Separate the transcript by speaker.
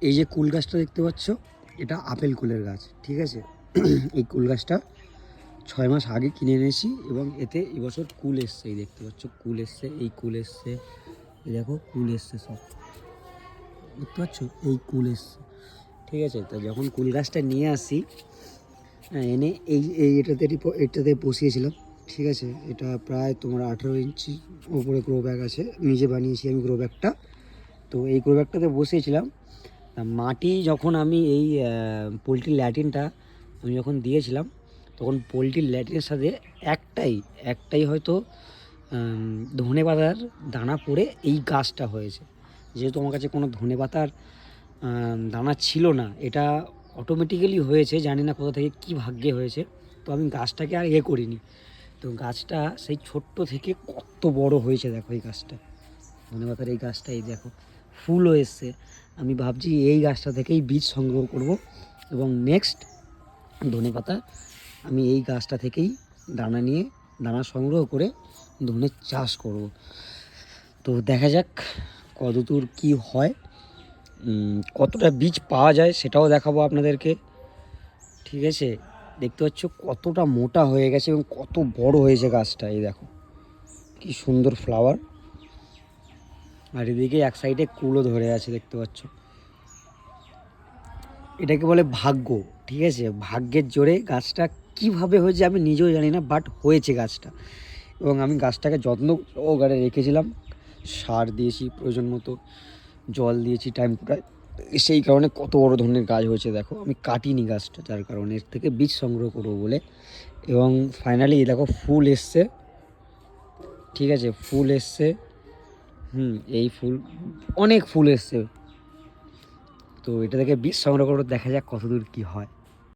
Speaker 1: এই যে কুল গাছটা দেখতে পাচ্ছ, এটা আপেল কুলের গাছ, ঠিক আছে। এই কুল গাছটা 6 মাস আগে কিনে এনেছি এবং এতে এবছর কুল এসছে। এই দেখতে পাচ্ছ কুল এসছে, এই কুল এসছে, এই দেখো কুল এসছে সব, দেখতে পাচ্ছ এই কুল এসছে, ঠিক আছে। তো যখন কুল গাছটা নিয়ে আসি, এনে এটাতে বসিয়েছিলাম, ঠিক আছে। এটা প্রায় তোমার 18 ইঞ্চি ওপরে গ্রো ব্যাগ আছে, নিজে বানিয়েছি আমি গ্রো ব্যাগটা। তো এই গ্রো ব্যাগটাতে বসিয়েছিলাম। মাটি যখন আমি এই পোলট্রির ল্যাটিনটা আমি যখন দিয়েছিলাম, তখন পোলট্রির ল্যাটিনের সাথে একটাই হয়তো ধনেপাতার দানা পড়ে এই গাছটা হয়েছে। যেহেতু আমার কাছে কোনো ধনেপাতার দানা ছিল না, এটা অটোমেটিক্যালি হয়েছে, জানি না কোথা থেকে কী ভাগ্যে হয়েছে। তো আমি গাছটাকে আর করিনি। তো গাছটা সেই ছোট্ট থেকে কত বড় হয়েছে দেখো, এই গাছটা ধনেপাতার এই গাছটা, এই দেখো ফুলও এসছে। আমি ভাবছি এই গাছটা থেকেই বীজ সংগ্রহ করব এবং নেক্সট ধনেপাতা আমি এই গাছটা থেকেই দানা সংগ্রহ করে ধনে চাষ করব। তো দেখা যাক কতদূর কি হয়, কতটা বীজ পাওয়া যায় সেটাও দেখাবো আপনাদেরকে, ঠিক আছে। দেখতে পাচ্ছ কতটা মোটা হয়ে গেছে এবং কত বড় হয়েছে গাছটা, এই দেখো কি সুন্দর ফ্লাওয়ার। আর এদিকে এক সাইডে কুলও ধরে আছে, দেখতে পাচ্ছ। এটাকে বলে ভাগ্য, ঠিক আছে। ভাগ্যের জোরে গাছটা কিভাবে হয়েছে আমি নিজেও জানি না, বাট হয়েছে গাছটা। এবং আমি গাছটাকে যত্ন সহকারে রেখেছিলাম, সার দিয়েছি প্রয়োজন মতো, জল দিয়েছি টাইম টু টাইম, সেই কারণে কত বড় ধরনের গাছ হয়েছে দেখো। আমি কাটিনি গাছটা, যার কারণে এর থেকে বীজ সংগ্রহ করবো বলে। এবং ফাইনালি দেখো ফুল এসছে, ঠিক আছে, ফুল এসছে। এই ফুল, অনেক ফুল এসছে। তো এটা থেকে বীজ সংগ্রহ করে দেখা যাক কতদূর কী হয়।